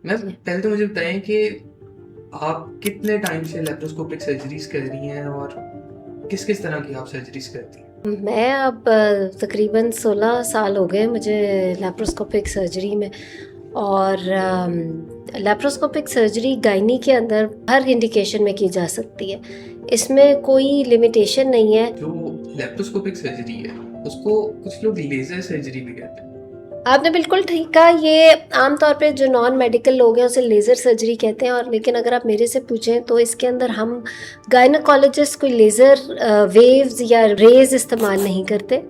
Ma'am जी। पहले तो मुझे बताएं कि आप कितने टाइम से लेप्रोस्कोपिक सर्जरीज कर रही हैं और किस किस तरह की आप सर्जरीज करती हैं। मैं अब तकरीबन 16 साल हो गए मुझे लैप्रोस्कोपिक सर्जरी में। और लैप्रोस्कोपिक सर्जरी गायनी के अंदर हर इंडिकेशन में की जा सकती है। इसमें कोई लिमिटेशन नहीं है। जो लेप्रोस्कोपिक सर्जरी है उसको कुछ लोग लेजर सर्जरी भी कहते हैं। आपने बिल्कुल ठीक कहा। ये आमतौर पे जो नॉन मेडिकल लोग हैं उसे लेज़र सर्जरी कहते हैं। और लेकिन अगर आप मेरे से पूछें तो इसके अंदर हम गायनोकोलॉजिस्ट कोई लेज़र वेव्स या रेज़ इस्तेमाल नहीं करते।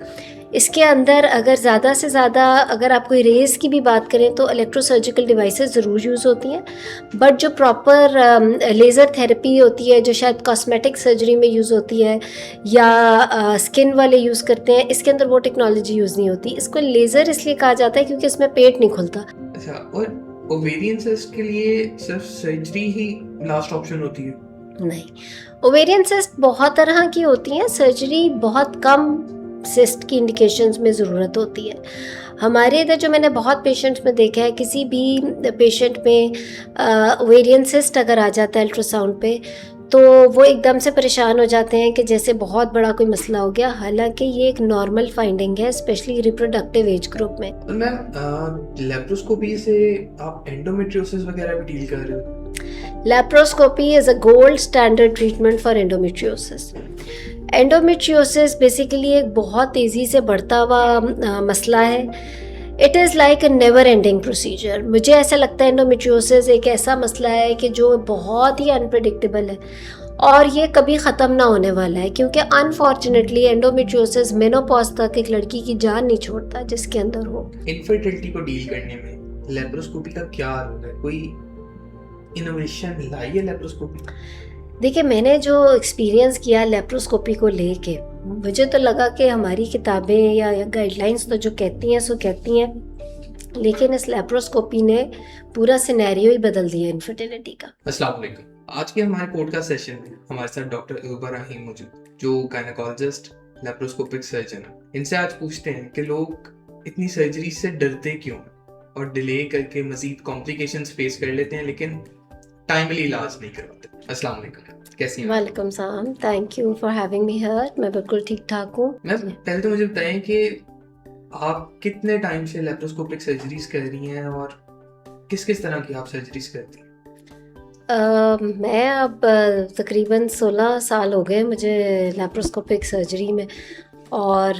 इसके अंदर अगर ज़्यादा से ज़्यादा अगर आप कोई रेज़ की भी बात करें तो इलेक्ट्रोसर्जिकल डिवाइसेस ज़रूर यूज़ होती हैं। बट जो प्रॉपर लेज़र थेरेपी होती है जो शायद कॉस्मेटिक सर्जरी में यूज़ होती है या स्किन वाले यूज़ करते हैं, इसके अंदर वो टेक्नोलॉजी यूज़ नहीं होती। इसको लेज़र इसलिए कहा जाता है क्योंकि इसमें पेट नहीं खुलता। अच्छा, और ओवेरियन सिस्ट के लिए सिर्फ सर्जरी ही लास्ट ऑप्शन होती है? नहीं, ओवेरियन सिस्ट बहुत तरह की होती हैं। सर्जरी बहुत कम सिस्ट की इंडिकेशंस में ज़रूरत होती है। हमारे इधर जो मैंने बहुत पेशेंट्स में देखा है, किसी भी पेशेंट में ओवेरियन सिस्ट अगर आ जाता है अल्ट्रासाउंड पे तो वो एकदम से परेशान हो जाते हैं कि जैसे बहुत बड़ा कोई मसला हो गया। हालांकि ये एक नॉर्मल फाइंडिंग है, स्पेशली रिप्रोडक्टिव एज ग्रुप में। और मैम लेप्रोस्कोपी से आप एंडोमेट्रियोसिस वगैरह भी डील कर रहे हो? Laparoscopy is a gold standard treatment for endometriosis. Endometriosis basically एक बहुत तेज़ी से बढ़ता हुआ मसला है। It is like a never ending procedure. मुझे ऐसा लगता है एंडोमेट्रियोसिस एक ऐसा मसला है कि जो बहुत ही अनप्रिडिक्टेबल है और ये कभी ख़त्म ना होने वाला है, क्योंकि अनफॉर्चुनेटली एंडोमेट्रियोसिस मेनोपॉज तक एक लड़की की जान नहीं छोड़ता जिसके अंदर हो। इनफर्टिलिटी को डील करने में लेप्रोस्कोपी का क्या रोल है? कोई इनोवेशन लाई है लेप्रोस्कोपी? देखिए, मैंने जो एक्सपीरियंस किया लेप्रोस्कोपी को लेके, मुझे तो लगा कि हमारी किताबें या गाइडलाइंस तो जो कहती हैं सो कहती हैं, लेकिन इस लेप्रोस्कोपी ने पूरा सिनेरियो ही बदल दिया इनफर्टिलिटी का। अस्सलाम वालेकुम। आज के हमारे पॉडकास्ट सेशन में हमारे साथ डॉक्टर अकबर रहीम मौजूद, जो गायनेकोलॉजिस्ट लेप्रोस्कोपिक सर्जन है। इनसे आज पूछते हैं कि लोग इतनी सर्जरी से डरते क्यों और डिले करके मजीद कॉम्प्लिकेशंस फेस कर लेते हैं लेकिन टाइमली इलाज नहीं करवाते। अस्सलाम वालेकुम, कैसी हैं? वालेकुम सलाम, thank you for having me here. मैं बिल्कुल ठीक ठाक हूँ। मैम पहले तो मुझे बताएं कि आप कितने टाइम से लेप्रोस्कोपिक सर्जरीज कर रही हैं और किस किस तरह की आप सर्जरीज करती हैं? मैं अब तकरीबन 16 साल हो गए मुझे लैप्रोस्कोपिक सर्जरी में। और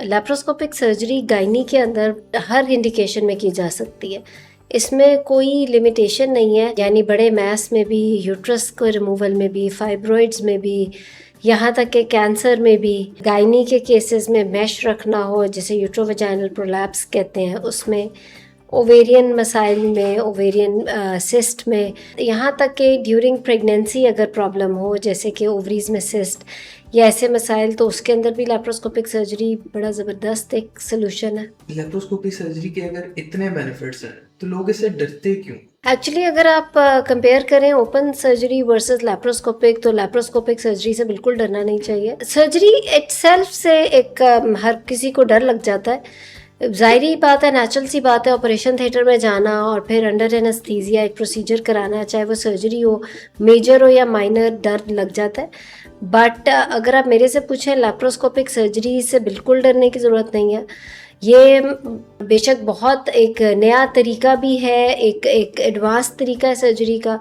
लैप्रोस्कोपिक सर्जरी गायनी के अंदर हर इंडिकेशन में की जा सकती है। इसमें कोई लिमिटेशन नहीं है, यानी बड़े मैस में भी, यूट्रस को रिमूवल में भी, फाइब्रॉइड्स में भी, यहाँ तक कि कैंसर में भी। गायनी के केसेस में मैश रखना हो जिसे यूट्रोवेजाइनल प्रोलैप्स कहते हैं, उसमें ओवेरियन मसाइल में, ओवेरियन सिस्ट में, यहाँ तक कि ड्यूरिंग प्रेगनेंसी अगर प्रॉब्लम हो जैसे कि ओवरीज में सिस्ट या ऐसे मसाइल, तो उसके अंदर भी लैप्रोस्कोपिक सर्जरी बड़ा ज़बरदस्त एक सोल्यूशन है। लेप्रोस्कोपी सर्जरी के अगर इतने बेनिफिट्स हैं तो लोग इससे डरते क्यों? एक्चुअली अगर आप कंपेयर करें ओपन सर्जरी वर्सेस लैप्रोस्कोपिक, तो लैप्रोस्कोपिक सर्जरी से बिल्कुल डरना नहीं चाहिए। सर्जरी इटसेल्फ से एक हर किसी को डर लग जाता है। ज़ाहिरी बात है, नेचुरल सी बात है, ऑपरेशन थिएटर में जाना और फिर अंडर एनेस्थीसिया एक प्रोसीजर कराना, चाहे वो सर्जरी हो, मेजर हो या माइनर, डर लग जाता है। बट अगर आप मेरे से पूछें, लैप्रोस्कोपिक सर्जरी से बिल्कुल डरने की ज़रूरत नहीं है। ये बेशक बहुत एक नया तरीका भी है, एक एडवांस तरीका है सर्जरी का।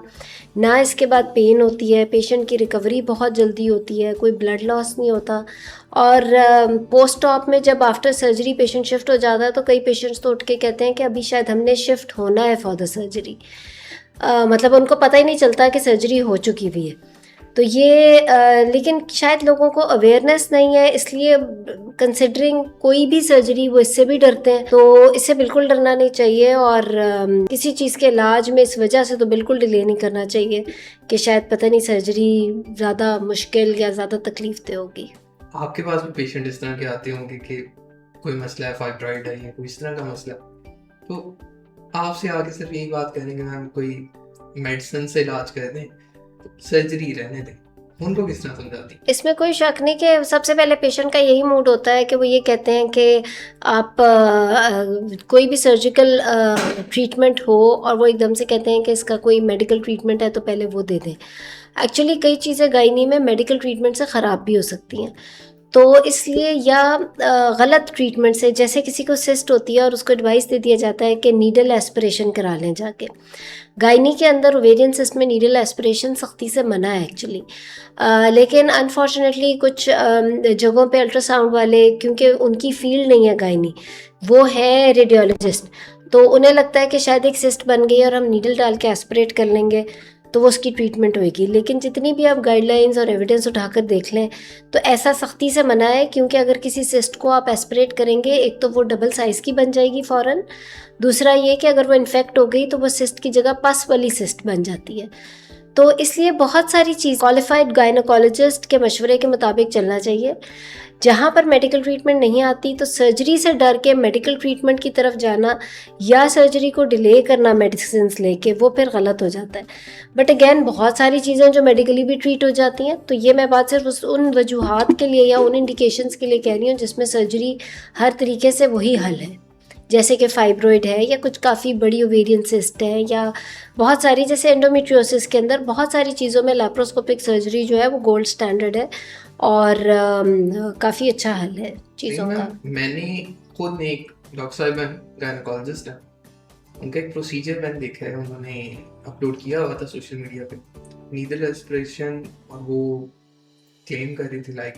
ना इसके बाद पेन होती है, पेशेंट की रिकवरी बहुत जल्दी होती है, कोई ब्लड लॉस नहीं होता। और पोस्ट ऑप में जब आफ्टर सर्जरी पेशेंट शिफ्ट हो जाता है तो कई पेशेंट्स तो उठ के कहते हैं कि अभी शायद हमने शिफ्ट होना है फॉर द सर्जरी। मतलब उनको पता ही नहीं चलता कि सर्जरी हो चुकी हुई है। तो ये लेकिन शायद लोगों को अवेयरनेस नहीं है, इसलिए कंसिडरिंग कोई भी सर्जरी वो इससे भी डरते हैं। तो इससे बिल्कुल डरना नहीं चाहिए। और किसी चीज़ के इलाज में इस वजह से तो बिल्कुल डिले नहीं करना चाहिए कि शायद पता नहीं सर्जरी ज़्यादा मुश्किल या ज़्यादा तकलीफ दे होगी। आपके पास भी पेशेंट इस तरह के आते होंगे कि कोई मसला है, फाइब्रॉइड है या कोई इस तरह का मसला, तो आपसे आके सिर्फ यही बात करेंगे मैम कोई मेडिसिन से इलाज कर दें, सर्जरी रहने दें। उनको किस तरह समझाती? इसमें कोई शक नहीं कि सबसे पहले पेशेंट का यही मूड होता है कि वो ये कहते हैं कि आप कोई भी सर्जिकल ट्रीटमेंट हो और वो एकदम से कहते हैं कि इसका कोई मेडिकल ट्रीटमेंट है तो पहले वो दे दें। एक्चुअली कई चीज़ें गायनी में मेडिकल ट्रीटमेंट से ख़राब भी हो सकती हैं, तो इसलिए या गलत ट्रीटमेंट से, जैसे किसी को सिस्ट होती है और उसको एडवाइस दे दिया जाता है कि नीडल एस्पिरेशन करा लें जाके। गायनी के अंदर ओवेरियन सिस्ट में नीडल एस्पिरेशन सख्ती से मना है एक्चुअली, लेकिन अनफॉर्चुनेटली कुछ जगहों पे अल्ट्रासाउंड वाले, क्योंकि उनकी फील्ड नहीं है गायनी, वो है रेडियोलॉजिस्ट, तो उन्हें लगता है कि शायद एक सिस्ट बन गई और हम नीडल डाल के एस्पिरेट कर लेंगे तो वो उसकी ट्रीटमेंट होगी। लेकिन जितनी भी आप गाइडलाइंस और एविडेंस उठाकर देख लें तो ऐसा सख्ती से मना है, क्योंकि अगर किसी सिस्ट को आप एस्पिरेट करेंगे, एक तो वो डबल साइज़ की बन जाएगी फ़ौरन, दूसरा ये कि अगर वो इन्फेक्ट हो गई तो वो सिस्ट की जगह पस वाली सिस्ट बन जाती है। तो इसलिए बहुत सारी चीज़ क्वालिफाइड गायनोकोलॉजिस्ट के मशवरे के मुताबिक चलना चाहिए। जहाँ पर मेडिकल ट्रीटमेंट नहीं आती तो सर्जरी से डर के मेडिकल ट्रीटमेंट की तरफ जाना या सर्जरी को डिले करना मेडिसिन लेके, वो फिर गलत हो जाता है। बट अगेन बहुत सारी चीज़ें जो मेडिकली भी ट्रीट हो जाती हैं, तो ये मैं बात सिर्फ उन वजूहात के लिए या उन इंडिकेशंस के लिए कह रही हूँ जिसमें सर्जरी हर तरीके से वही हल है, जैसे कि फाइब्रॉइड है या कुछ काफ़ी बड़ी ओवेरियन सिस्ट है, या बहुत सारी जैसे एंडोमेट्रियोसिस के अंदर बहुत सारी चीज़ों में लैप्रोस्कोपिक सर्जरी जो है वो गोल्ड स्टैंडर्ड है और काफ़ी अच्छा हल है चीज़ों का। मैंने खुद एक डॉक्टर साहब गायनोकोलॉजिस्ट है, उनका एक प्रोसीजर मैंने देखा है, उन्होंने अपलोड किया हुआ था सोशल मीडिया पे, नीडल एस्पिरेशन, और वो क्लेम कर रही थी like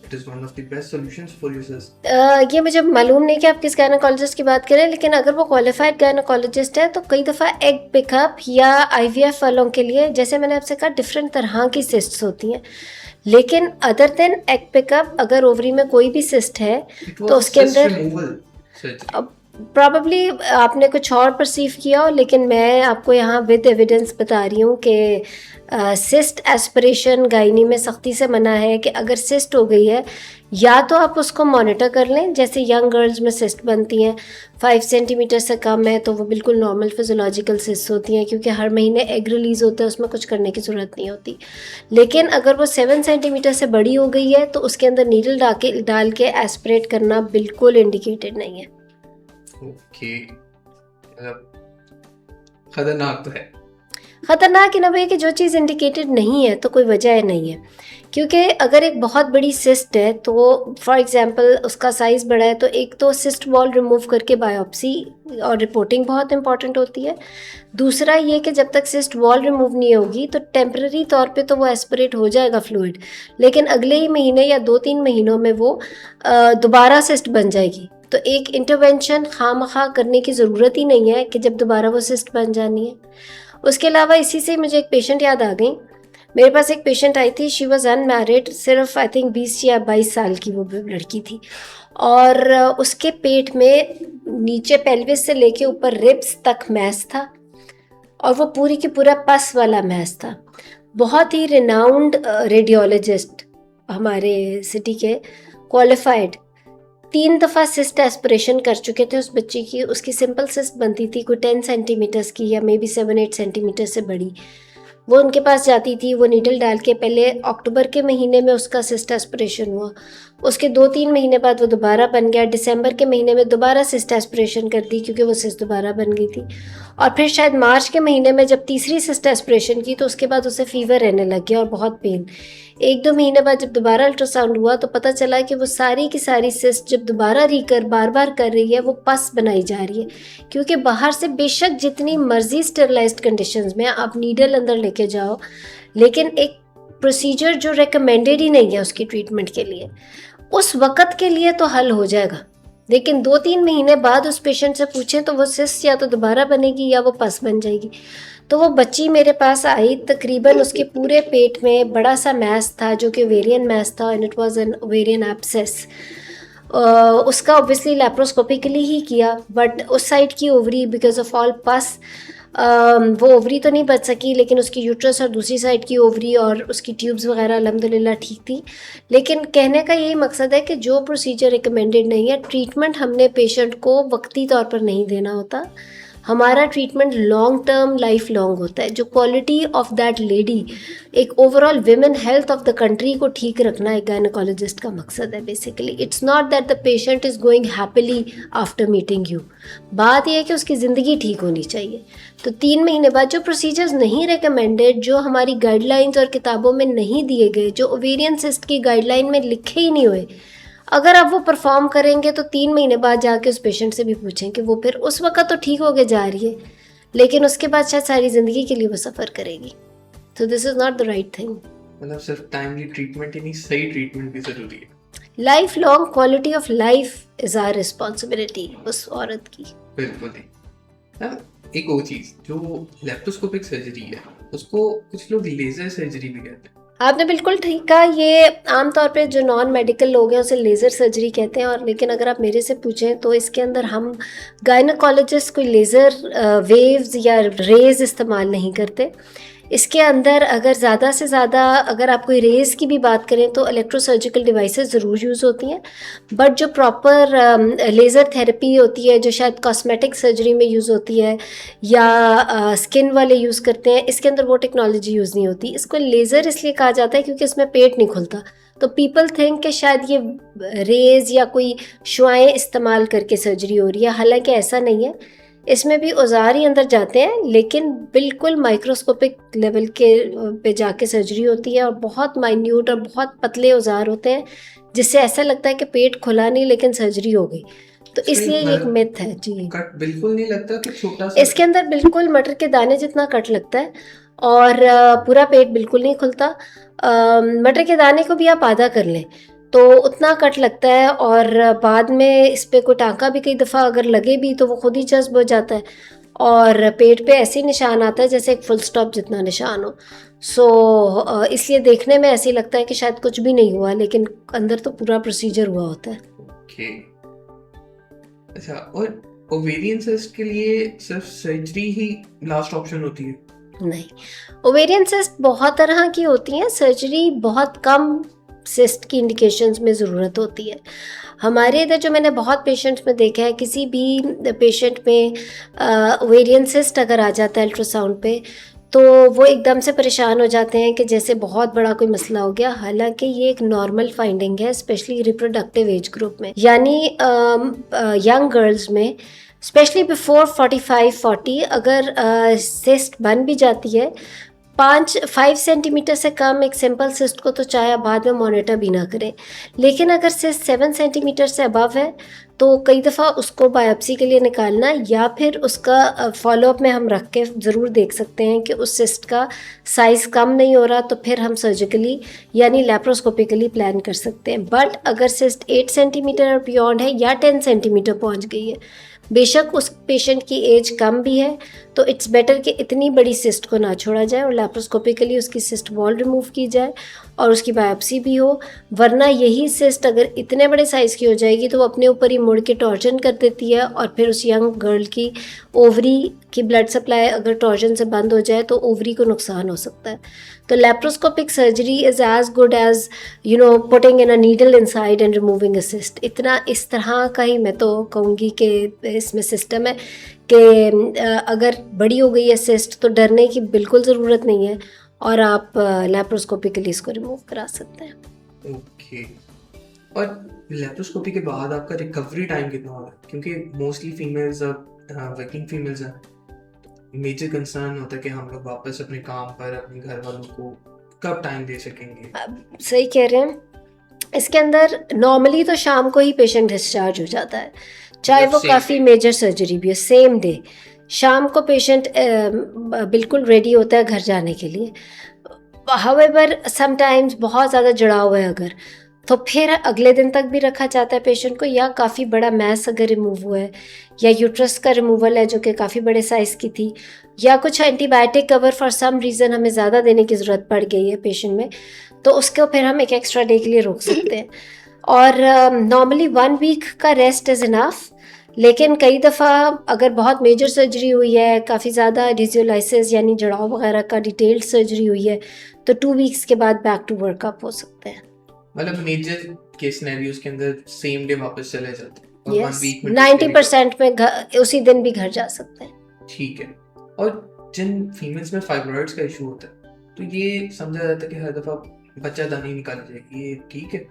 it is one of the best solutions for your cyst. ये मुझे मालूम नहीं कि आप किस गायनोकोलॉजिस्ट की बात करें, लेकिन अगर वो क्वालिफाइड गायनोकोलॉजिस्ट है तो कई दफ़ा एग पिकअप या आईवीएफ वालों के लिए, जैसे मैंने आपसे कहा, डिफरेंट तरह की सिस्ट्स होती हैं, लेकिन अदर देन एग पिकअप अगर ओवरी में कोई भी सिस्ट है तो उसके अंदर प्रॉबली आपने कुछ और परसीव किया हो, लेकिन मैं आपको यहाँ विद एविडेंस बता रही हूँ कि सिस्ट एस्पिरेशन गायनी में सख्ती से मना है कि अगर सिस्ट हो गई है या तो आप उसको मॉनिटर कर लें, जैसे यंग गर्ल्स में सिस्ट बनती हैं 5 सेंटीमीटर से कम है तो वो बिल्कुल नॉर्मल फिजियोलॉजिकल सिस्ट होती हैं, क्योंकि हर महीने एग रिलीज़ होता है, उसमें कुछ करने की ज़रूरत नहीं होती। लेकिन अगर वो 7 सेंटीमीटर से बड़ी हो गई है तो उसके अंदर नीडल डाल के एस्पिरेट करना बिल्कुल इंडिकेटेड नहीं है। ओके, खतरनाक तो है। ख़तरनाक इन अ कि जो चीज़ इंडिकेटेड नहीं है तो कोई वजह नहीं है, क्योंकि अगर एक बहुत बड़ी सिस्ट है तो फॉर एग्जांपल उसका साइज़ बड़ा है तो एक तो सिस्ट वॉल रिमूव करके बायोप्सी और रिपोर्टिंग बहुत इंपॉर्टेंट होती है। दूसरा ये कि जब तक सिस्ट वॉल रिमूव नहीं होगी तो टेम्पररी तौर पे तो वो एस्पिरेट हो जाएगा फ्लूइड, लेकिन अगले ही महीने या 2-3 महीनों में वो दोबारा सिस्ट बन जाएगी। तो एक इंटरवेंशन खामखा करने की ज़रूरत ही नहीं है कि जब दोबारा वो सिस्ट बन जानी है। उसके अलावा इसी से मुझे एक पेशेंट याद आ गई। मेरे पास एक पेशेंट आई थी, शी वॉज़ अनमैरिड, सिर्फ आई थिंक 20 या 22 साल की वो लड़की थी, और उसके पेट में नीचे पेल्विस से लेके ऊपर रिब्स तक मैस था और वो पूरी की पूरा पस वाला मैस था। बहुत ही रिनाउंड रेडियोलॉजिस्ट हमारे सिटी के, क्वालिफाइड, 3 दफ़ा सिस्ट एस्पिरेशन कर चुके थे उस बच्ची की। उसकी सिंपल सिस्ट बनती थी कोई 10 सेंटीमीटर्स की या मे बी 7-8 सेंटीमीटर से बड़ी। वो उनके पास जाती थी, वो नीडल डाल के, पहले अक्टूबर के महीने में उसका सिस्ट एस्पिरेशन हुआ, उसके 2-3 महीने बाद वो दोबारा बन गया, दिसंबर के महीने में दोबारा सिस्ट एस्पिरेशन कर दी क्योंकि वो सिस्ट दोबारा बन गई थी, और फिर शायद मार्च के महीने में जब तीसरी सिस्ट एस्पिरेशन की तो उसके बाद उसे फीवर रहने लग गया और बहुत पेन। 1-2 महीने बाद जब दोबारा अल्ट्रासाउंड हुआ तो पता चला कि वो सारी की सारी सिस्ट जब दोबारा रिकर बार बार कर रही है वो पस बनाई जा रही है, क्योंकि बाहर से बेशक जितनी मर्जी स्टेरिलाइज्ड कंडीशंस में आप नीडल अंदर लेके जाओ, लेकिन एक प्रोसीजर जो रिकमेंडेड ही नहीं है उसकी ट्रीटमेंट के लिए, उस वक़्त के लिए तो हल हो जाएगा, लेकिन 2-3 महीने बाद उस पेशेंट से पूछें तो वो सिस्ट या तो दोबारा बनेगी या वो पस बन जाएगी। तो वो बच्ची मेरे पास आई, तकरीबन उसके पूरे पेट में बड़ा सा मैस था जो कि ओवेरियन मैस था, and it was an ovarian abscess. उसका ऑब्वियसली लैप्रोस्कोपिकली ही किया, बट उस साइड की ओवरी बिकॉज ऑफ ऑल पस वो ओवरी तो नहीं बच सकी, लेकिन उसकी यूट्रस और दूसरी साइड की ओवरी और उसकी ट्यूब्स वगैरह अल्हम्दुलिल्लाह ठीक थी। लेकिन कहने का यही मकसद है कि जो प्रोसीजर रिकमेंडेड नहीं है, ट्रीटमेंट हमने पेशेंट को वक्ती तौर पर नहीं देना होता, हमारा treatment long term life long होता है। जो क्वालिटी ऑफ दैट लेडी, एक overall women health of the country को ठीक रखना एक गायनोकोलॉजिस्ट का मकसद है basically. It's not that the patient is going happily after meeting you. बात यह है कि उसकी ज़िंदगी ठीक होनी चाहिए। तो 3 महीने बाद जो प्रोसीजर्स नहीं रिकमेंडेड, जो हमारी गाइडलाइंस और किताबों में नहीं दिए गए, जो ओवेरियन सिस्ट की गाइडलाइन में लिखे ही नहीं हुए, अगर आप वो परफॉर्म करेंगे तो 3 महीने बाद जाके उस पेशेंट से भी पूछें कि वो फिर उस वक्त तो ठीक होके जा रही है, लेकिन उसके बाद शायद सारी ज़िंदगी के लिए वो सफ़र करेगी। तो this is not the right thing. मतलब सिर्फ टाइमली ट्रीटमेंट ही नहीं, सही ट्रीटमेंट भी ज़रूरी है। Life long quality of life is our responsibility उस औरत की। बिल्कुल ही। अब एक और चीज़, जो लेप्रोस्कोपिक सर्जरी है उसको कुछ लोग लेज़र सर्जरी भी कहते हैं। आपने बिल्कुल ठीक कहा। ये आमतौर पे जो नॉन मेडिकल लोग हैं उसे लेज़र सर्जरी कहते हैं, और लेकिन अगर आप मेरे से पूछें तो इसके अंदर हम गायनोकोलॉजिस्ट कोई लेज़र वेव्स या रेज़ इस्तेमाल नहीं करते। इसके अंदर अगर ज़्यादा से ज़्यादा अगर आप कोई रेज़ की भी बात करें तो इलेक्ट्रोसर्जिकल डिवाइसेस ज़रूर यूज़ होती हैं, बट जो प्रॉपर लेज़र थेरेपी होती है जो शायद कॉस्मेटिक सर्जरी में यूज़ होती है या स्किन वाले यूज़ करते हैं, इसके अंदर वो टेक्नोलॉजी यूज़ नहीं होती। इसको लेज़र इसलिए कहा जाता है क्योंकि इसमें पेट नहीं खुलता, तो पीपल थिंक कि शायद ये रेज़ या कोई शुआएँ इस्तेमाल करके सर्जरी हो रही है, हालांकि ऐसा नहीं है। इसमें भी औजार ही अंदर जाते हैं, लेकिन बिल्कुल माइक्रोस्कोपिक लेवल के पे जाके सर्जरी होती है, और बहुत माइन्यूट और बहुत पतले औजार होते हैं जिससे ऐसा लगता है कि पेट खुला नहीं लेकिन सर्जरी हो गई। तो इसलिए ये एक मिथ है जी। कट बिल्कुल नहीं लगता कि छोटा सा? इसके अंदर बिल्कुल मटर के दाने जितना कट लगता है, और पूरा पेट बिल्कुल नहीं खुलता। मटर के दाने को भी आप आधा कर लें तो उतना कट लगता है, और बाद में इस पर कोई टाँका भी कई दफ़ा अगर लगे भी तो वो खुद ही जज्ब हो जाता है, और पेट पे ऐसे निशान आता है जैसे एक फुल स्टॉप जितना निशान हो। सो इसलिए देखने में ऐसे लगता है कि शायद कुछ भी नहीं हुआ, लेकिन अंदर तो पूरा प्रोसीजर हुआ होता है। ओके। अच्छा, और ओवेरियन सिस्ट के लिए सिर्फ सर्जरी ही लास्ट ऑप्शन होती है? नहीं, ओवेरियन सिस्ट बहुत तरह की होती हैं। सर्जरी बहुत कम सिस्ट की इंडिकेशंस में ज़रूरत होती है। हमारे इधर जो मैंने बहुत पेशेंट्स में देखा है, किसी भी पेशेंट में ओवेरियन सिस्ट अगर आ जाता है अल्ट्रासाउंड पे, तो वो एकदम से परेशान हो जाते हैं कि जैसे बहुत बड़ा कोई मसला हो गया। हालांकि ये एक नॉर्मल फाइंडिंग है, स्पेशली रिप्रोडक्टिव एज ग्रुप में, यानी यंग गर्ल्स में, स्पेशली बिफोर 45-40 अगर सिस्ट बन भी जाती है 5 सेंटीमीटर से कम एक सिंपल सिस्ट को तो चाहे आप बाद में मॉनिटर भी ना करें, लेकिन अगर सिस्ट 7 सेंटीमीटर से अबव है तो कई दफ़ा उसको बायोप्सी के लिए निकालना, या फिर उसका फॉलोअप में हम रख के ज़रूर देख सकते हैं कि उस सिस्ट का साइज़ कम नहीं हो रहा, तो फिर हम सर्जिकली यानी लैप्रोस्कोपिकली प्लान कर सकते हैं। बट अगर सिस्ट 8 सेंटीमीटर और बियॉन्ड है या 10 सेंटीमीटर पहुंच गई है, बेशक उस पेशेंट की एज कम भी है, तो इट्स बेटर कि इतनी बड़ी सिस्ट को ना छोड़ा जाए और लैप्रोस्कोपिकली उसकी सिस्ट वॉल रिमूव की जाए और उसकी बायोप्सी भी हो। वरना यही सिस्ट अगर इतने बड़े साइज़ की हो जाएगी तो वो अपने ऊपर ही मुड़ के टॉर्जन कर देती है, और फिर उस यंग गर्ल की ओवरी की ब्लड सप्लाई अगर टॉर्जन से बंद हो जाए तो ओवरी को नुकसान हो सकता है। तो laparoscopic surgery is as good as putting in a needle inside and removing a cyst. इतना इस तरह का ही मैं तो कहूँगी कि इसमें सिस्टम है कि अगर बड़ी हो गई है सिस्ट तो डरने की बिल्कुल ज़रूरत नहीं है, और आप लैप्रोस्कोपिकली इसको रिमूव करा सकते हैं। ओके। और लेप्रोस्कोपी के बाद आपका रिकवरी टाइम कितना होगा? क्योंकि मोस्टली फीमेल्स वर्किंग फीमेल्स हैं, मेजर कंसर्न होता है कि हम लोग वापस अपने काम पर अपने घर वालों को कब टाइम दे सकेंगे। सही कह रहे हैं। इसके अंदर नॉर्मली तो शाम को ही पेशेंट डिस्चार्ज हो जाता है, चाहे वो काफ़ी मेजर सर्जरी भी हो, सेम डे शाम को पेशेंट बिल्कुल रेडी होता है घर जाने के लिए। हाउएवर समटाइम्स बहुत ज़्यादा जड़ा हुआ है अगर, तो फिर अगले दिन तक भी रखा जाता है पेशेंट को, या काफ़ी बड़ा मैस अगर रिमूव हुआ है, या यूट्रस का रिमूवल है जो कि काफ़ी बड़े साइज़ की थी, या कुछ antibiotic cover for some reason हमें ज़्यादा देने की ज़रूरत पड़ गई है पेशेंट में, तो उसको फिर हम एक एक्स्ट्रा डे के लिए रोक सकते हैं। और नॉर्मली 1 वीक का रेस्ट इज़ इनफ, लेकिन कई दफ़ा अगर बहुत मेजर सर्जरी हुई है, काफ़ी ज़्यादा एडिजियोलाइसिस यानी जड़ाव वगैरह का डिटेल्ड सर्जरी हुई है, तो 2 वीक्स के बाद बैक टू वर्कअप हो सकते हैं। मतलब मेजर के सिनेरियोज के अंदर सेम डे वापस चले जाते हैं, और 1 वीक में 90% में उसी दिन भी घर जा सकते हैं। ठीक है। और जिन फीमेल्स में फाइब्रॉइड्स का इशू होता है, तो ये समझा जाता है कि हर दफ़ा बच्चादानी निकाल जाएगी, ये ठीक है?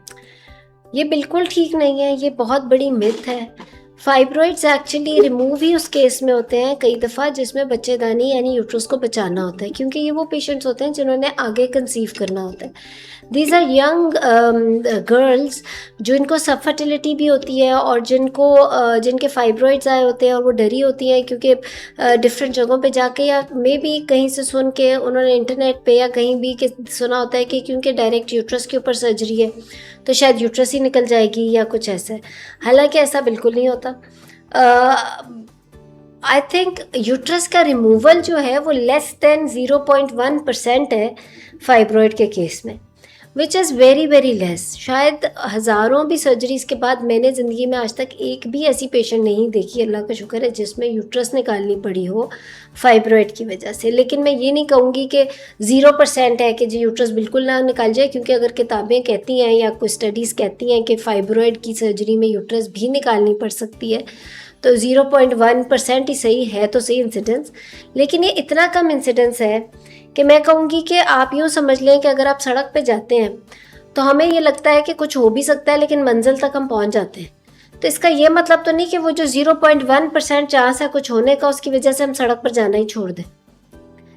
ये बिल्कुल ठीक नहीं है, ये बहुत बड़ी मिथ है। फाइब्रॉइड्स एक्चुअली रिमूव ही उस केस में होते हैं कई दफ़ा जिसमें बच्चेदानी यानी यूट्रस को बचाना होता है, क्योंकि ये वो पेशेंट्स होते हैं जिन्होंने आगे कंसीव करना होता है। दीज आर यंग गर्ल्स जिनको सब फर्टिलिटी भी होती है और जिनके फाइब्रॉइड्स आए होते हैं और वो डरी होती हैं, क्योंकि डिफरेंट जगहों पे जाके या मे बी कहीं से सुन के उन्होंने इंटरनेट पे या कहीं भी सुना होता है कि क्योंकि डायरेक्ट यूट्रस के ऊपर सर्जरी है तो शायद यूट्रस ही निकल जाएगी या कुछ ऐसा है। हालांकि ऐसा बिल्कुल नहीं होता। आई थिंक यूट्रस का रिमूवल जो है वो लेस देन 0.1% है फाइब्रॉइड के केस में, which is very very less. शायद हज़ारों भी सर्जरीज़ के बाद मैंने ज़िंदगी में आज तक एक भी ऐसी पेशेंट नहीं देखी, अल्लाह का शुक्र है, जिसमें यूट्रस निकालनी पड़ी हो फाइब्रॉइड की वजह से। लेकिन मैं ये नहीं कहूँगी कि 0% है कि जी यूट्रस बिल्कुल ना निकाल जाए, क्योंकि अगर किताबें कहती हैं या कोई स्टडीज़ कहती हैं कि फाइब्रॉइड की सर्जरी में यूट्रस भी निकालनी पड़ सकती है, तो 0.1% ही सही है, तो सही इंसिडेंस। लेकिन ये इतना कम इंसिडेंस है कि मैं कहूँगी कि आप यूँ समझ लें कि अगर आप सड़क पे जाते हैं तो हमें ये लगता है कि कुछ हो भी सकता है, लेकिन मंजिल तक हम पहुँच जाते हैं। तो इसका ये मतलब तो नहीं कि वो जो 0.1% चांस है कुछ होने का, उसकी वजह से हम सड़क पर जाना ही छोड़ दें।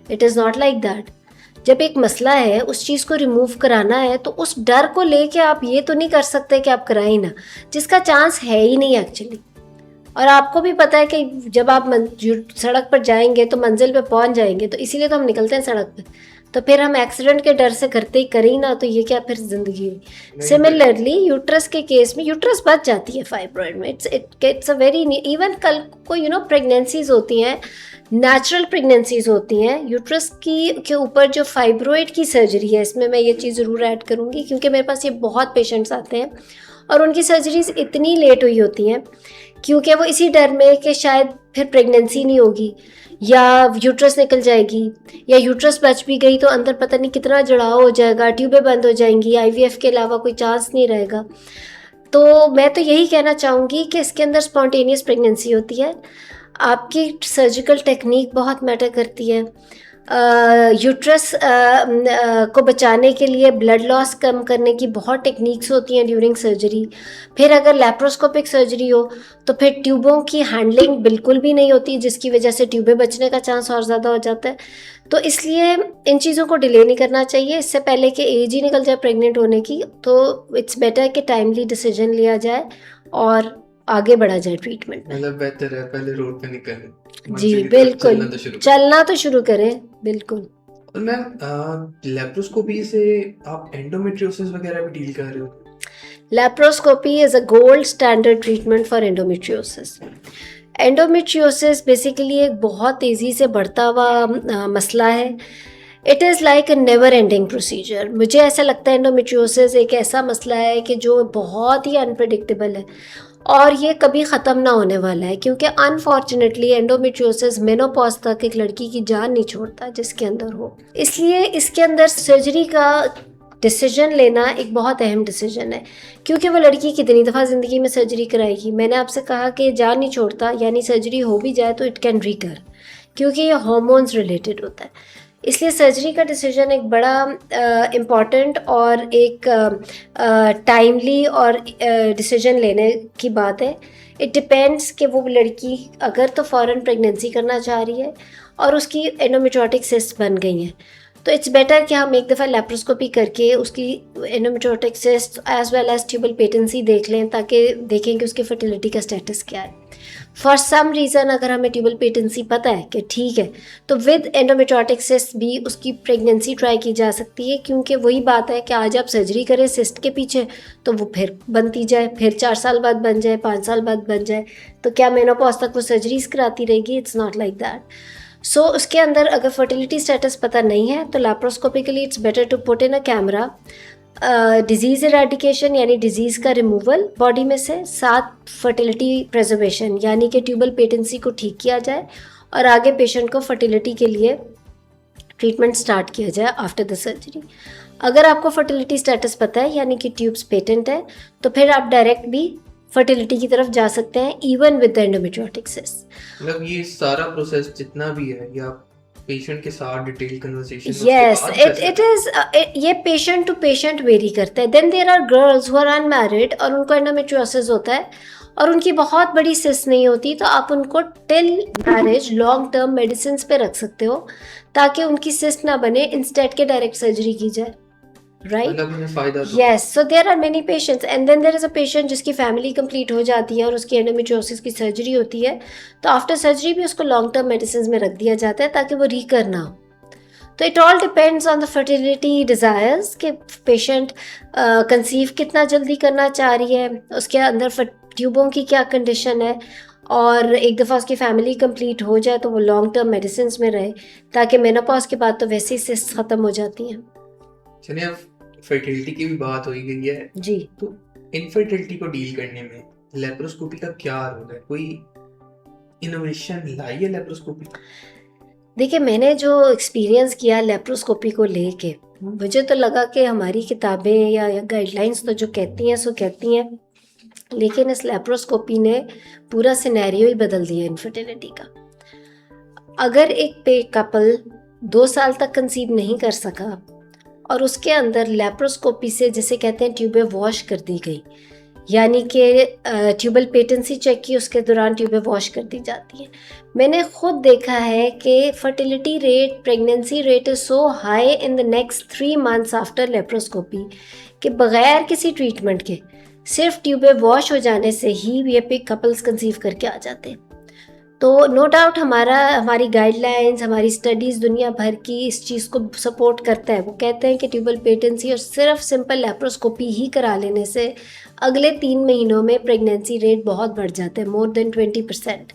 It is not like that. जब एक मसला है, उस चीज़ को रिमूव कराना है, तो उस डर को लेके आप ये तो नहीं कर सकते कि आप कराएं ना, जिसका चांस है ही नहीं एक्चुअली। और आपको भी पता है कि जब आप सड़क पर जाएंगे तो मंजिल पे पहुंच जाएंगे, तो इसीलिए तो हम निकलते हैं सड़क पे। तो फिर हम एक्सीडेंट के डर से करते ही करें ना, तो ये क्या फिर जिंदगी हुई। सिमिलरली यूट्रस के केस में यूट्रस बच जाती है फाइब्रॉइड में। इट्स अ वेरी, इवन कल को प्रेगनेंसीज होती हैं, नेचुरल प्रेगनेंसीज होती हैं, यूट्रस के ऊपर जो फाइब्रॉइड की सर्जरी है, इसमें मैं ये चीज़ ज़रूर ऐड करूँगी, क्योंकि मेरे पास ये बहुत पेशेंट्स आते हैं और उनकी सर्जरीज इतनी लेट हुई होती हैं क्योंकि वो इसी डर में कि शायद फिर प्रेगनेंसी नहीं होगी या यूट्रस निकल जाएगी, या यूट्रस बच भी गई तो अंदर पता नहीं कितना जड़ाव हो जाएगा, ट्यूबें बंद हो जाएंगी, आईवीएफ के अलावा कोई चांस नहीं रहेगा। तो मैं तो यही कहना चाहूँगी कि इसके अंदर स्पॉन्टेनियस प्रेगनेंसी होती है। आपकी सर्जिकल टेक्निक बहुत मैटर करती है। यूट्रस को बचाने के लिए ब्लड लॉस कम करने की बहुत टेक्निक्स होती हैं ड्यूरिंग सर्जरी। फिर अगर लैप्रोस्कोपिक सर्जरी हो तो फिर ट्यूबों की हैंडलिंग बिल्कुल भी नहीं होती, जिसकी वजह से ट्यूबें बचने का चांस और ज़्यादा हो जाता है। तो इसलिए इन चीज़ों को डिले नहीं करना चाहिए। इससे पहले कि एज ही निकल जाए प्रेग्नेंट होने की, तो इट्स बेटर कि टाइमली डिसीजन लिया जाए और आगे बढ़ा जाए ट्रीटमेंट में। मतलब बेहतर है पहले रोड पे निकलें। जी बिल्कुल, चलना तो शुरू करें, बिल्कुल। और मैम लेप्रोस्कोपी से आप एंडोमेट्रियोसिस वगैरह भी डील कर रहे हो? Laparoscopy is a gold standard treatment for endometriosis. Endometriosis basically एक बहुत तेज़ी से बढ़ता हुआ मसला है। It is like a never ending procedure. मुझे ऐसा लगता है एंडोमेट्रियोसिस एक ऐसा मसला है कि जो बहुत ही अनप्रेडिक्टेबल है और ये कभी ख़त्म ना होने वाला है, क्योंकि अनफॉर्चुनेटली एंडोमेट्रियोसिस मेनोपॉज तक एक लड़की की जान नहीं छोड़ता जिसके अंदर हो। इसलिए इसके अंदर सर्जरी का डिसीजन लेना एक बहुत अहम डिसीजन है, क्योंकि वो लड़की कितनी दफ़ा ज़िंदगी में सर्जरी कराएगी। मैंने आपसे कहा कि जान नहीं छोड़ता, यानी सर्जरी हो भी जाए तो इट कैन रिकर, क्योंकि ये हार्मोन्स रिलेटेड होता है। इसलिए सर्जरी का डिसीजन एक बड़ा इम्पॉर्टेंट और एक टाइमली और डिसीजन लेने की बात है। इट डिपेंड्स कि वो लड़की अगर तो फ़ौरन प्रेगनेंसी करना चाह रही है और उसकी एंडोमेट्रियोटिक सिस्ट बन गई हैं, तो इट्स बेटर कि हम एक दफ़ा लैप्रोस्कोपी करके उसकी endometriotic cyst as well as tubal patency देख लें, ताकि देखें कि उसकी फर्टिलिटी का स्टेटस क्या है। फॉर सम रीज़न अगर हमें ट्यूबल पेटेंसी पता है कि ठीक है, तो विद एंडोमेट्रियोटिक सिस्ट भी उसकी प्रेगनेंसी ट्राई की जा सकती है, क्योंकि वही बात है कि आज आप सर्जरी करें सिस्ट के पीछे तो वो फिर बनती जाए, फिर 4 साल बाद बन जाए, 5 साल बाद बन जाए, तो क्या मेनोपॉज तक वो सर्जरीज कराती रहेगी? It's not like that. So उसके अंदर अगर फर्टिलिटी स्टेटस पता नहीं है तो laparoscopically it's better to put in a camera disease eradication यानी डिजीज़ का रिमूवल बॉडी में से, साथ फर्टिलिटी प्रिजर्वेशन यानी कि ट्यूबल पेटेंसी को ठीक किया जाए और आगे पेशेंट को फर्टिलिटी के लिए ट्रीटमेंट स्टार्ट किया जाए आफ्टर द सर्जरी। अगर आपको फर्टिलिटी स्टेटस पता है यानी कि ट्यूब्स पेटेंट है, तो फिर आप डायरेक्ट भी फर्टिलिटी की तरफ जा सकते हैं even with the endometriotic cyst. मतलब ये सारा प्रोसेस जितना भी है या पेशेंट के साथ detail conversation yes, it is ये पेशेंट टू पेशेंट वेरी करता है। Then there are girls who are unmarried और उनको एंडोमेट्रियोसिस होता है और उनकी बहुत बड़ी सिस्ट नहीं होती, तो आप उनको till marriage long term medicine पे रख सकते हो ताकि उनकी सिस्ट ना बने, इंस्टेड के डायरेक्ट सर्जरी की जाए, राइट? मतलब उन्हें फायदा तो yes, so there are many patients and then there is a patient जिसकी फैमिली कंप्लीट हो जाती है और उसकी एंडोमेट्रियोसिस की सर्जरी होती है, तो आफ्टर सर्जरी भी उसको लॉन्ग टर्म मेडिसिन में रख दिया जाता है ताकि वो रिकर ना हो। तो it all depends on the fertility desires कि पेशेंट कंसीव कितना जल्दी करना चाह रही है, उसके अंदर ट्यूबों की क्या कंडीशन है, और एक दफ़ा उसकी फैमिली कंप्लीट हो जाए तो वो लॉन्ग टर्म मेडिसिन में रहे ताकि मेनोपॉज के बाद तो वैसे ही सिस्ट ख़त्म हो जाती हैं। चलिए अब फर्टिलिटी की भी बात हो ही गई है, जी, तो इनफर्टिलिटी को डील करने में लेप्रोस्कोपी का क्या रोल है? कोई इनोवेशन लाई है लेप्रोस्कोपी? देखिए मैंने जो एक्सपीरियंस किया लेप्रोस्कोपी को लेके, मुझे तो लगा कि हमारी किताबें या गाइडलाइंस तो जो कहती हैं सो कहती हैं, लेकिन इस लेप्रोस्कोपी ने पूरा सिनेरियो ही बदल दिया इनफर्टिलिटी का। अगर एक कपल 2 साल तक कंसीव नहीं कर सका और उसके अंदर लेप्रोस्कोपी से जिसे कहते हैं ट्यूबें वॉश कर दी गई, यानी कि ट्यूबल पेटेंसी चेक की, उसके दौरान ट्यूबें वॉश कर दी जाती हैं। मैंने खुद देखा है कि fertility rate, pregnancy rate is so high in the next 3 months after laparoscopy कि बग़ैर किसी ट्रीटमेंट के सिर्फ ट्यूबें वॉश हो जाने से ही ये कपल्स कंसीव करके आ जाते हैं। तो नो डाउट हमारी गाइडलाइंस, हमारी स्टडीज़ दुनिया भर की इस चीज़ को सपोर्ट करता है। वो कहते हैं कि ट्यूबल पेटेंसी और सिर्फ सिंपल लेप्रोस्कोपी ही करा लेने से अगले 3 महीनों में प्रेगनेंसी रेट बहुत बढ़ जाता है, more than 20%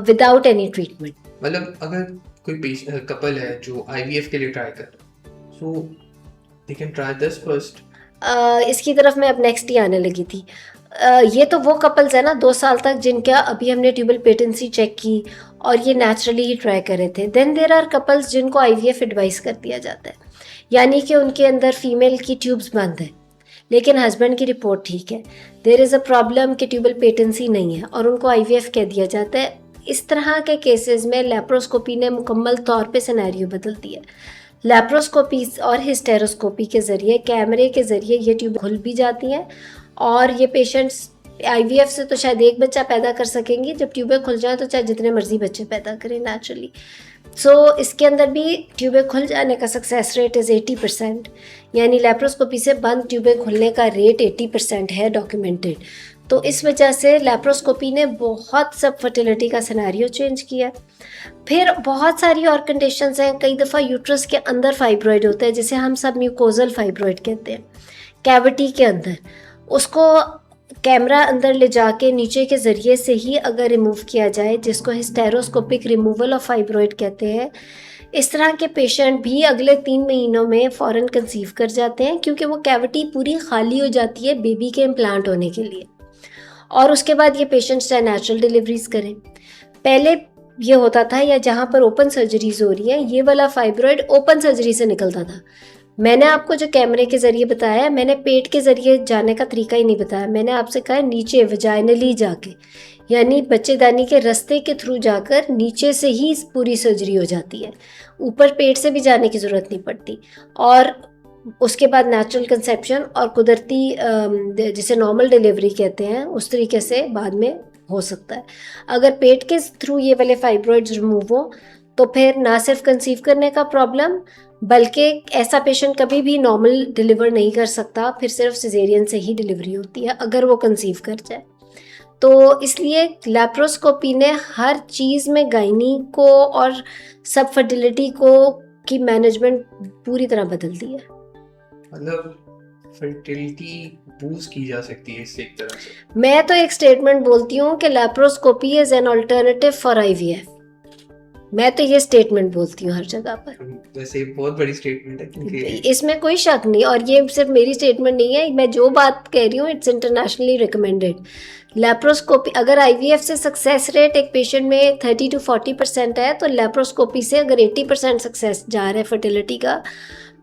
without any treatment. मतलब अगर कोई कपल है जो आईवीएफ के लिए ट्राई कर रहा है, so they can try this first. इसकी तरफ मैं अब नेक्स्ट ही आने लगी थी। ये तो वो कपल्स है ना 2 साल तक जिनका अभी हमने ट्यूबल पेटेंसी चेक की और ये नेचुरली ही ट्राई कर रहे थे। देन देयर आर कपल्स जिनको आईवीएफ एडवाइस कर दिया जाता है, यानी कि उनके अंदर फीमेल की ट्यूब्स बंद है लेकिन हस्बैंड की रिपोर्ट ठीक है, देयर इज़ अ प्रॉब्लम कि ट्यूबल पेटेंसी नहीं है और उनको आईवीएफ कह दिया जाता है। इस तरह के केसेस में लेप्रोस्कोपी ने मुकम्मल तौर पे सिनेरियो बदल दिया। लेप्रोस्कोपी और हिस्टेरोस्कोपी के ज़रिए, कैमरे के ज़रिए ये ट्यूब खुल भी जाती हैं और ये पेशेंट्स आईवीएफ से तो शायद एक बच्चा पैदा कर सकेंगी, जब ट्यूबें खुल जाएं तो चाहे जितने मर्जी बच्चे पैदा करें नेचुरली। सो इसके अंदर भी ट्यूबें खुल जाने का सक्सेस रेट इज़ 80%, यानी लेप्रोस्कोपी से बंद ट्यूबें खुलने का रेट 80% है डॉक्यूमेंटेड। तो इस वजह से लेप्रोस्कोपी ने बहुत सब फर्टिलिटी का सिनेरियो चेंज किया। फिर बहुत सारी और कंडीशंस हैं, कई दफ़ा यूट्रस के अंदर फाइब्रॉइड होता है जिसे हम सब म्यूकोजल फाइब्रॉइड कहते हैं, कैविटी के अंदर। उसको कैमरा अंदर ले जाके नीचे के ज़रिए से ही अगर रिमूव किया जाए, जिसको हिस्टेरोस्कोपिक रिमूवल ऑफ फाइब्रॉइड कहते हैं, इस तरह के पेशेंट भी अगले 3 महीनों में फ़ौरन कंसीव कर जाते हैं क्योंकि वो कैविटी पूरी खाली हो जाती है बेबी के इम्प्लांट होने के लिए। और उसके बाद ये पेशेंट्स चाहे नेचुरल डिलीवरीज करें। पहले ये होता था, या जहाँ पर ओपन सर्जरीज हो रही हैं, ये वाला फाइब्रॉइड ओपन सर्जरी से निकलता था। मैंने आपको जो कैमरे के ज़रिए बताया, मैंने पेट के ज़रिए जाने का तरीका ही नहीं बताया। मैंने आपसे कहा नीचे वजाइनली जाके, यानी बच्चेदानी के रास्ते के थ्रू जाकर नीचे से ही पूरी सर्जरी हो जाती है, ऊपर पेट से भी जाने की ज़रूरत नहीं पड़ती। और उसके बाद नेचुरल कंसेप्शन और कुदरती जिसे नॉर्मल डिलीवरी कहते हैं, उस तरीके से बाद में हो सकता है। अगर पेट के थ्रू ये वाले फाइब्रॉइड्स रिमूव हो तो फिर ना सिर्फ कंसीव करने का प्रॉब्लम, बल्कि ऐसा पेशेंट कभी भी नॉर्मल डिलीवर नहीं कर सकता, फिर सिर्फ सिजेरियन से ही डिलीवरी होती है अगर वो कंसीव कर जाए। तो इसलिए लैप्रोस्कोपी ने हर चीज़ में गायनी को और सब फर्टिलिटी को की मैनेजमेंट पूरी तरह बदल दी है। मतलब फर्टिलिटी बूस्ट की जा सकती है इससे एक तरह से। मैं तो एक स्टेटमेंट बोलती हूँ कि laparoscopy is an alternative for IVF. मैं तो ये स्टेटमेंट बोलती हूँ हर जगह पर। वैसे बहुत बड़ी स्टेटमेंट है क्योंकि इसमें कोई शक नहीं, और ये सिर्फ मेरी स्टेटमेंट नहीं है, मैं जो बात कह रही हूँ इट्स इंटरनेशनली रिकमेंडेड। लैप्रोस्कोपी, अगर आईवीएफ से सक्सेस रेट एक पेशेंट में 30 to 40% है, तो लैप्रोस्कोपी से अगर 80% सक्सेस जा रहा है फर्टिलिटी का,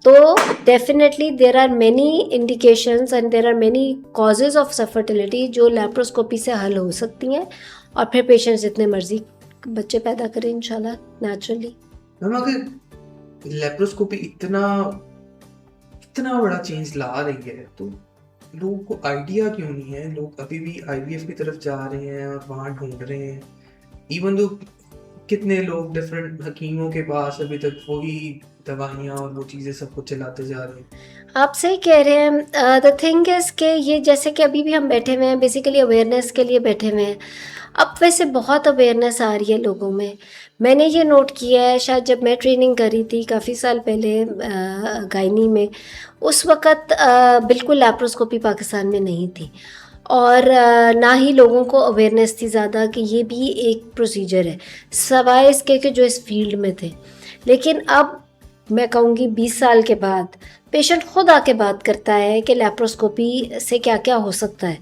तो definitely there are many indications and there are many causes of fertility जो लैप्रोस्कोपी से हल हो सकती हैं, और फिर पेशेंट्स जितने मर्जी बच्चे पैदा करें इंशाल्लाह नेचुरली। मैम अगर लेप्रोस्कोपी इतना इतना बड़ा चेंज ला रही है तो लोगों को आइडिया क्यों नहीं है? लोग अभी भी आईवीएफ की तरफ जा रहे हैं और वहाँ ढूंढ रहे हैं, इवन दो कितने लोग डिफरेंट हकीमों के पास अभी तक वही दवाइयाँ और वो चीज़ें सब कुछ चलाते जा रहे हैं। आप सही कह रहे हैं। द थिंग इज़ कि ये जैसे कि अभी भी हम बैठे हुए हैं बेसिकली अवेयरनेस के लिए बैठे हुए हैं। अब वैसे बहुत अवेयरनेस आ रही है लोगों में। मैंने ये नोट किया है, शायद जब मैं ट्रेनिंग कर रही थी काफ़ी साल पहले गायनी में, उस वक़्त बिल्कुल लैप्रोस्कोपी पाकिस्तान में नहीं थी, और ना ही लोगों को अवेयरनेस थी ज़्यादा कि ये भी एक प्रोसीजर है, सवाए इसके कि जो इस फील्ड में थे। लेकिन अब मैं कहूँगी 20 साल के बाद पेशेंट खुद आके बात करता है कि लैप्रोस्कोपी से क्या क्या हो सकता है,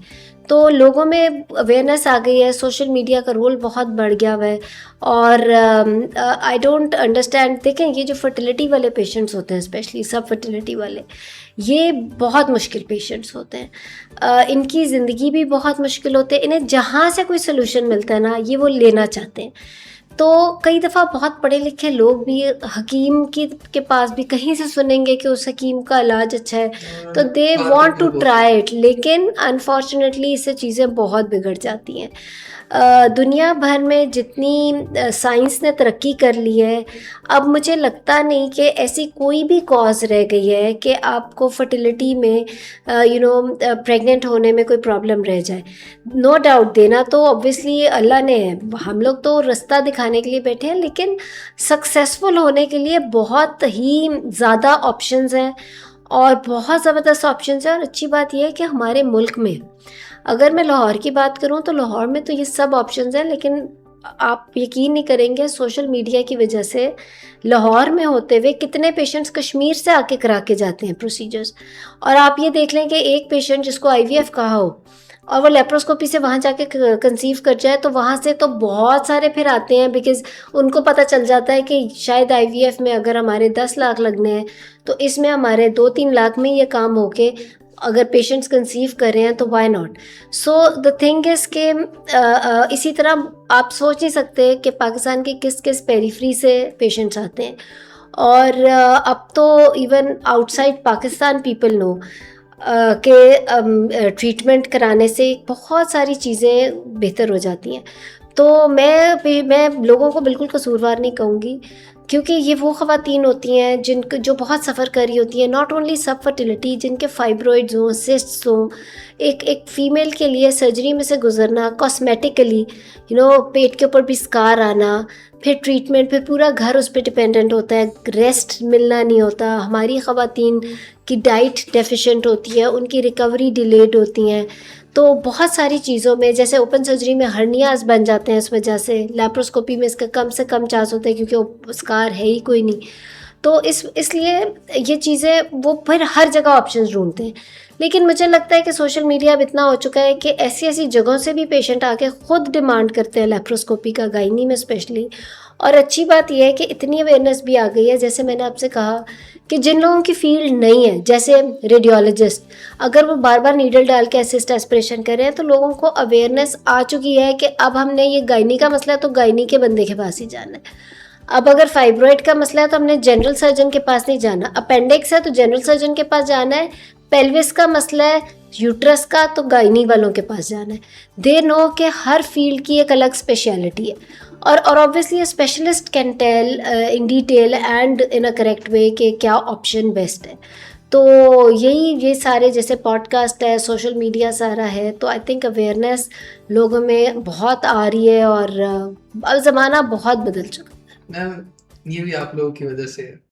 तो लोगों में अवेयरनेस आ गई है। सोशल मीडिया का रोल बहुत बढ़ गया हुआ है, और आई डोंट अंडरस्टैंड। देखें, ये जो फर्टिलिटी वाले पेशेंट्स होते हैं, स्पेशली सब फर्टिलिटी वाले, ये बहुत मुश्किल पेशेंट्स होते हैं। इनकी ज़िंदगी भी बहुत मुश्किल होती है। इन्हें जहाँ से कोई सोल्यूशन मिलता है ना, ये वो लेना चाहते हैं। तो कई दफ़ा बहुत पढ़े लिखे लोग भी हकीम के पास भी कहीं से सुनेंगे कि उस हकीम का इलाज अच्छा है, तो they want to try it, लेकिन अनफॉर्चुनेटली इससे चीज़ें बहुत बिगड़ जाती हैं। दुनिया भर में जितनी साइंस ने तरक्की कर ली है, अब मुझे लगता नहीं कि ऐसी कोई भी कॉज रह गई है कि आपको फर्टिलिटी में प्रेग्नेंट होने में कोई प्रॉब्लम रह जाए। नो डाउट देना तो ऑब्वियसली अल्लाह ने है, हम लोग तो रास्ता दिखाने के लिए बैठे हैं, लेकिन सक्सेसफुल होने के लिए बहुत ही ज़्यादा ऑप्शंस हैं, और बहुत ज़बरदस्त ऑप्शंस हैं। और अच्छी बात यह है कि हमारे मुल्क में, अगर मैं लाहौर की बात करूं तो लाहौर में तो ये सब ऑप्शंस हैं, लेकिन आप यकीन नहीं करेंगे सोशल मीडिया की वजह से लाहौर में होते हुए कितने पेशेंट्स कश्मीर से आके करा के जाते हैं प्रोसीजर्स। और आप ये देख लें कि एक पेशेंट जिसको आईवीएफ कहा हो और वो लेप्रोस्कोपी से वहाँ जाके कंसीव कर जाए, तो वहाँ से तो बहुत सारे फिर आते हैं, बिकॉज़ उनको पता चल जाता है कि शायद आईवीएफ में अगर हमारे 10 लाख लगने हैं, तो इसमें हमारे 2-3 लाख में ये काम होके अगर पेशेंट्स कंसीव कर रहे हैं तो why not. So the thing is के इसी तरह आप सोच नहीं सकते कि पाकिस्तान के किस किस पेरिफेरी से पेशेंट्स आते हैं, और अब तो even outside Pakistan people know के ट्रीटमेंट कराने से बहुत सारी चीज़ें बेहतर हो जाती हैं। तो मैं लोगों को बिल्कुल कसूरवार नहीं कहूँगी, क्योंकि ये वो ख़वातीन होती हैं जिनको जो बहुत सफ़र कर रही होती हैं, नॉट ओनली सब फर्टिलिटी, जिनके फाइब्रॉइड्स हों, सिस्ट्स हों। एक फ़ीमेल के लिए सर्जरी में से गुजरना, कॉस्मेटिकली पेट के ऊपर भी स्कार आना, फिर ट्रीटमेंट, फिर पूरा घर उस पर डिपेंडेंट होता है, रेस्ट मिलना नहीं होता। हमारी ख़वातीन की डाइट डेफिशिएंट होती है, उनकी रिकवरी डिलेड होती हैं। तो बहुत सारी चीज़ों में, जैसे ओपन सर्जरी में हर्नियाज बन जाते हैं इस वजह से, लैप्रोस्कोपी में इसका कम से कम चांस होता है क्योंकि स्कार है ही कोई नहीं। तो इसलिए ये चीज़ें वो फिर हर जगह ऑप्शंस ढूंढते हैं। लेकिन मुझे लगता है कि सोशल मीडिया अब इतना हो चुका है कि ऐसी ऐसी जगहों से भी पेशेंट आके ख़ुद डिमांड करते हैं लैप्रोस्कोपी का, गायनी में स्पेशली। और अच्छी बात यह है कि इतनी अवेयरनेस भी आ गई है, जैसे मैंने आपसे कहा कि जिन लोगों की फील्ड नहीं है, जैसे रेडियोलॉजिस्ट, अगर वो बार बार नीडल डाल के असिस्ट एस्पिरेशन कर रहे हैं, तो लोगों को अवेयरनेस आ चुकी है कि अब हमने ये गायनी का मसला है तो गायनी के बंदे के पास ही जाना है। अब अगर फाइब्रॉइड का मसला है तो हमने जनरल सर्जन के पास नहीं जाना, अपेंडिक्स है तो जनरल सर्जन के पास जाना है, पेल्विस का मसला है, यूट्रस का, तो गायनी वालों के पास जाना है। दे नो कि हर फील्ड की एक अलग स्पेशलिटी है, और obviously a specialist can tell in detail and in a correct way कि क्या ऑप्शन बेस्ट है। तो ये सारे जैसे पॉडकास्ट है, सोशल मीडिया सारा है, तो आई थिंक अवेयरनेस लोगों में बहुत आ रही है, और अब ज़माना बहुत बदल चुका है। मैम ये भी आप लोगों की वजह से है।